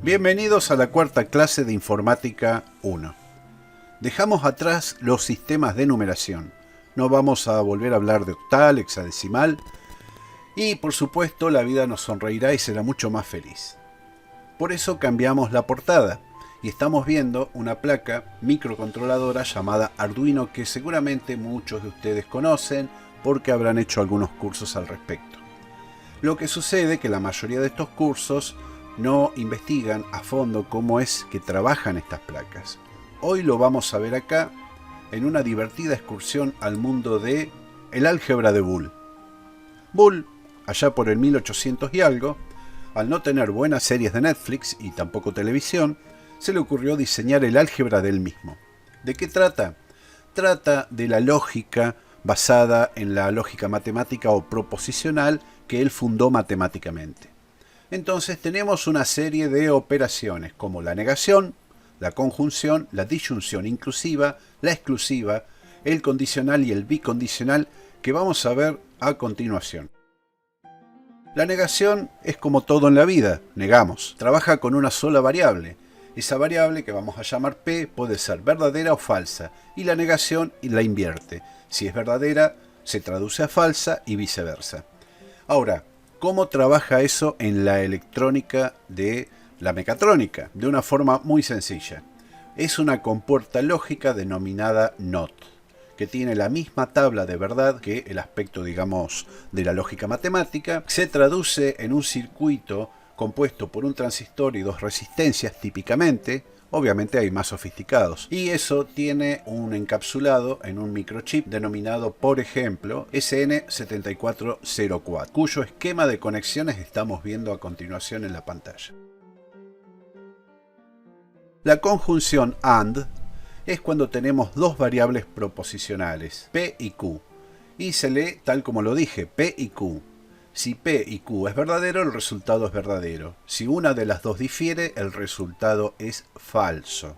Bienvenidos a la cuarta clase de Informática 1. Dejamos atrás los sistemas de numeración. No vamos a volver a hablar de octal, hexadecimal y por supuesto la vida nos sonreirá y será mucho más feliz. Por eso cambiamos la portada y estamos viendo una placa microcontroladora llamada Arduino que seguramente muchos de ustedes conocen porque habrán hecho algunos cursos al respecto. Lo que sucede es que la mayoría de estos cursos no investigan a fondo cómo es que trabajan estas placas. Hoy lo vamos a ver acá en una divertida excursión al mundo de el álgebra de Boole. Boole, allá por el 1800 y algo, al no tener buenas series de Netflix y tampoco televisión, se le ocurrió diseñar el álgebra del mismo. ¿De qué trata? Trata de la lógica basada en la lógica matemática o proposicional que él fundó matemáticamente. Entonces tenemos una serie de operaciones como la negación, la conjunción, la disyunción inclusiva, la exclusiva, el condicional y el bicondicional que vamos a ver a continuación. La negación es como todo en la vida, negamos. Trabaja con una sola variable. Esa variable que vamos a llamar P puede ser verdadera o falsa y la negación la invierte. Si es verdadera, se traduce a falsa y viceversa. Ahora, ¿cómo trabaja eso en la electrónica de la mecatrónica? De una forma muy sencilla. Es una compuerta lógica denominada NOT, que tiene la misma tabla de verdad que el aspecto, digamos, de la lógica matemática. Se traduce en un circuito compuesto por un transistor y dos resistencias típicamente. Obviamente hay más sofisticados. Y eso tiene un encapsulado en un microchip denominado, por ejemplo, SN7404, cuyo esquema de conexiones estamos viendo a continuación en la pantalla. La conjunción AND es cuando tenemos dos variables proposicionales, P y Q, y se lee tal como lo dije, P y Q. Si P y Q es verdadero, el resultado es verdadero. Si una de las dos difiere, el resultado es falso.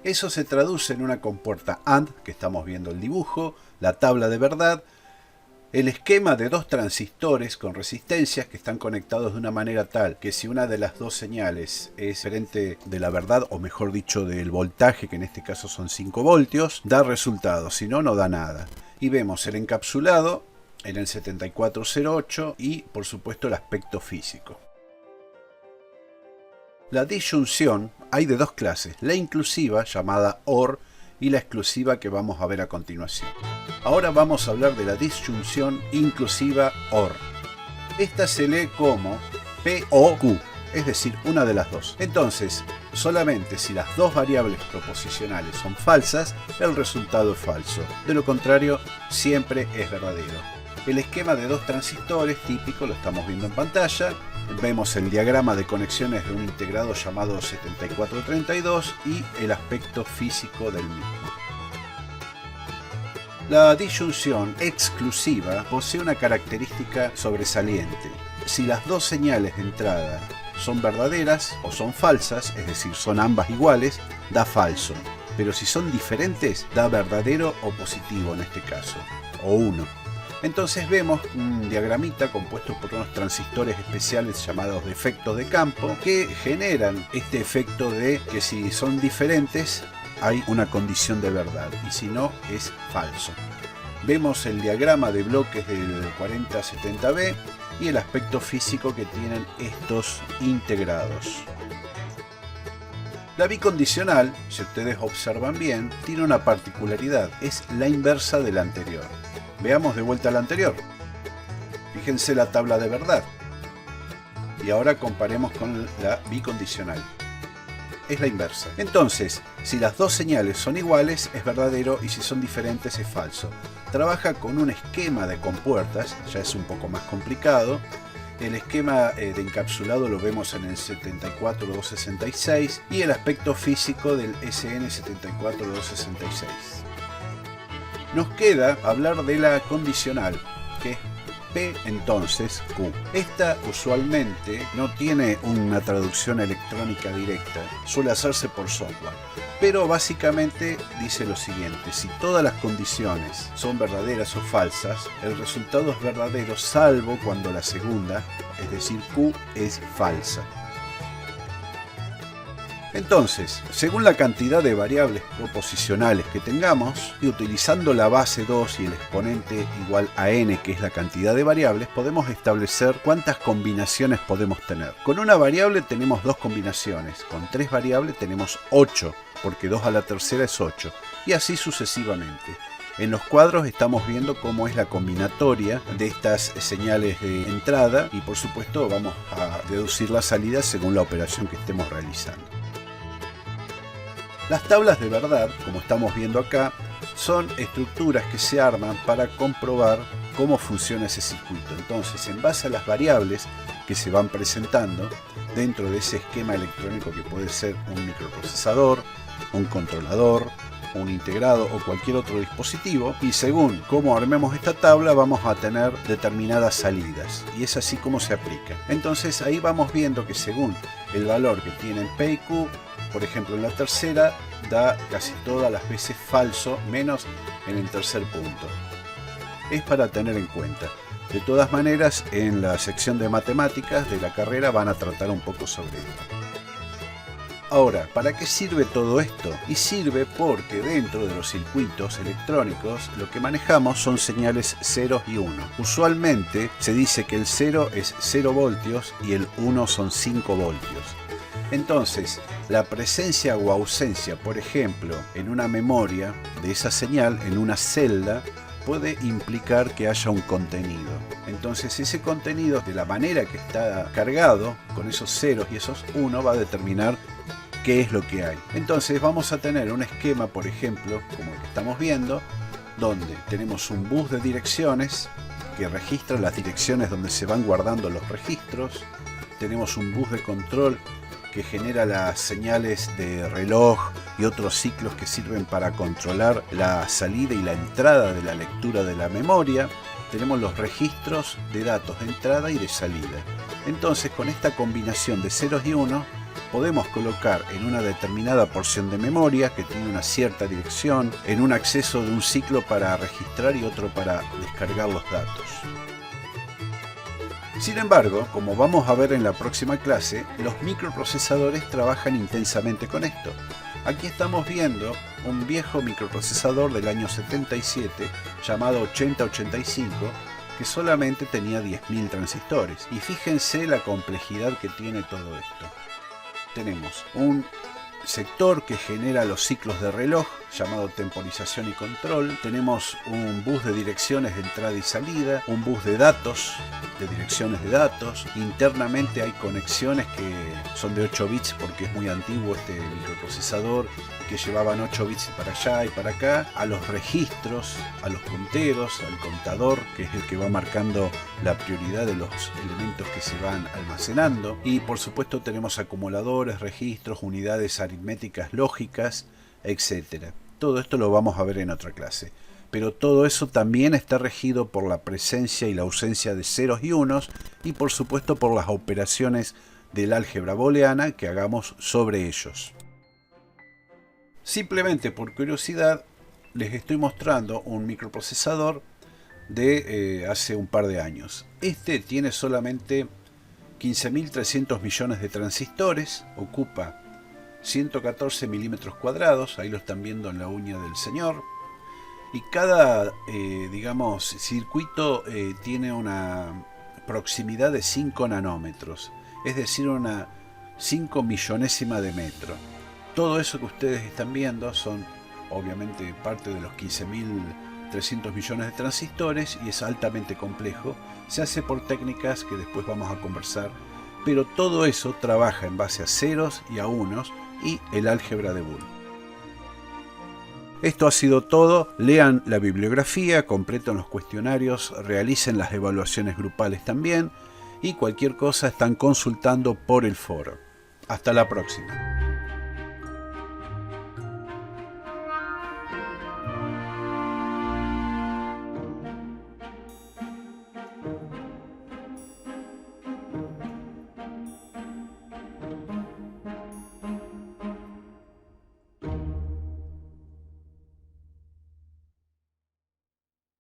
Eso se traduce en una compuerta AND, que estamos viendo el dibujo, la tabla de verdad, el esquema de dos transistores con resistencias que están conectados de una manera tal que si una de las dos señales es diferente de la verdad, o mejor dicho del voltaje, que en este caso son 5 voltios, da resultado, si no, no da nada. Y vemos el encapsulado en el 7408 y por supuesto el aspecto físico. La disyunción hay de dos clases, la inclusiva llamada OR y la exclusiva que vamos a ver a continuación. Ahora vamos a hablar de la disyunción inclusiva OR. Esta se lee como P o Q, es decir, una de las dos. Entonces, solamente si las dos variables proposicionales son falsas, el resultado es falso. De lo contrario, siempre es verdadero. El esquema de dos transistores típico lo estamos viendo en pantalla. Vemos el diagrama de conexiones de un integrado llamado 7432 y el aspecto físico del mismo. La disyunción exclusiva posee una característica sobresaliente. Si las dos señales de entrada son verdaderas o son falsas, es decir, son ambas iguales, da falso. Pero si son diferentes, da verdadero o positivo en este caso, o 1. Entonces vemos un diagramita compuesto por unos transistores especiales llamados de efectos de campo que generan este efecto de que si son diferentes hay una condición de verdad y si no es falso. Vemos el diagrama de bloques del 4070B y el aspecto físico que tienen estos integrados. La bicondicional, si ustedes observan bien, tiene una particularidad, es la inversa de la anterior. Veamos de vuelta la anterior. Fíjense la tabla de verdad. Y ahora comparemos con la bicondicional. Es la inversa. Entonces, si las dos señales son iguales, es verdadero y si son diferentes, es falso. Trabaja con un esquema de compuertas, ya es un poco más complicado. El esquema de encapsulado lo vemos en el 74266 y el aspecto físico del SN74266. Nos queda hablar de la condicional, que es P entonces Q. Esta usualmente no tiene una traducción electrónica directa, suele hacerse por software, pero básicamente dice lo siguiente: si todas las condiciones son verdaderas o falsas, el resultado es verdadero salvo cuando la segunda, es decir Q, es falsa. Entonces, según la cantidad de variables proposicionales que tengamos, y utilizando la base 2 y el exponente igual a n, que es la cantidad de variables, podemos establecer cuántas combinaciones podemos tener. Con una variable tenemos 2 combinaciones, con 3 variables tenemos 8, porque 2 a la tercera es 8, y así sucesivamente. En los cuadros estamos viendo cómo es la combinatoria de estas señales de entrada y por supuesto vamos a deducir la salida según la operación que estemos realizando. Las tablas de verdad, como estamos viendo acá, son estructuras que se arman para comprobar cómo funciona ese circuito. Entonces, en base a las variables que se van presentando dentro de ese esquema electrónico que puede ser un microprocesador, un controlador, un integrado o cualquier otro dispositivo, y según cómo armemos esta tabla vamos a tener determinadas salidas, y es así como se aplica. Entonces ahí vamos viendo que según el valor que tienen P y Q, por ejemplo en la tercera da casi todas las veces falso, menos en el tercer punto. Es para tener en cuenta. De todas maneras, en la sección de matemáticas de la carrera van a tratar un poco sobre esto. Ahora, ¿para qué sirve todo esto? Y sirve porque dentro de los circuitos electrónicos lo que manejamos son señales 0 y 1. Usualmente se dice que el 0 es 0 voltios y el 1 son 5 voltios. Entonces, la presencia o ausencia, por ejemplo, en una memoria de esa señal, en una celda, puede implicar que haya un contenido. Entonces ese contenido, de la manera que está cargado, con esos ceros y esos 1, va a determinar qué es lo que hay. Entonces vamos a tener un esquema, por ejemplo, como el que estamos viendo, donde tenemos un bus de direcciones que registra las direcciones donde se van guardando los registros. Tenemos un bus de control que genera las señales de reloj y otros ciclos que sirven para controlar la salida y la entrada de la lectura de la memoria. Tenemos los registros de datos de entrada y de salida. Entonces, con esta combinación de ceros y unos, podemos colocar en una determinada porción de memoria que tiene una cierta dirección, en un acceso de un ciclo para registrar y otro para descargar los datos. Sin embargo, como vamos a ver en la próxima clase, los microprocesadores trabajan intensamente con esto. Aquí estamos viendo un viejo microprocesador del año 77 llamado 8085 que solamente tenía 10.000 transistores. Y fíjense la complejidad que tiene todo esto. Tenemos un sector que genera los ciclos de reloj llamado temporización y control. Tenemos un bus de direcciones de entrada y salida, un bus de datos, de direcciones de datos. Internamente hay conexiones que son de 8 bits porque es muy antiguo este microprocesador, que llevaban 8 bits para allá y para acá, a los registros, a los punteros, al contador, que es el que va marcando la prioridad de los elementos que se van almacenando. Y por supuesto tenemos acumuladores, registros, unidades aritméticas lógicas, etc. Todo esto lo vamos a ver en otra clase. Pero todo eso también está regido por la presencia y la ausencia de ceros y unos y por supuesto por las operaciones del álgebra booleana que hagamos sobre ellos. Simplemente por curiosidad les estoy mostrando un microprocesador de hace un par de años. Este tiene solamente 15.300 millones de transistores, ocupa 114 milímetros cuadrados, ahí lo están viendo en la uña del señor, y cada circuito tiene una proximidad de 5 nanómetros, es decir, una 5 millonésima de metro. Todo eso que ustedes están viendo son obviamente parte de los 15.300 millones de transistores y es altamente complejo. Se hace por técnicas que después vamos a conversar, pero todo eso trabaja en base a ceros y a unos y el álgebra de Boole. Esto ha sido todo. Lean la bibliografía, completen los cuestionarios, realicen las evaluaciones grupales también y cualquier cosa están consultando por el foro. Hasta la próxima.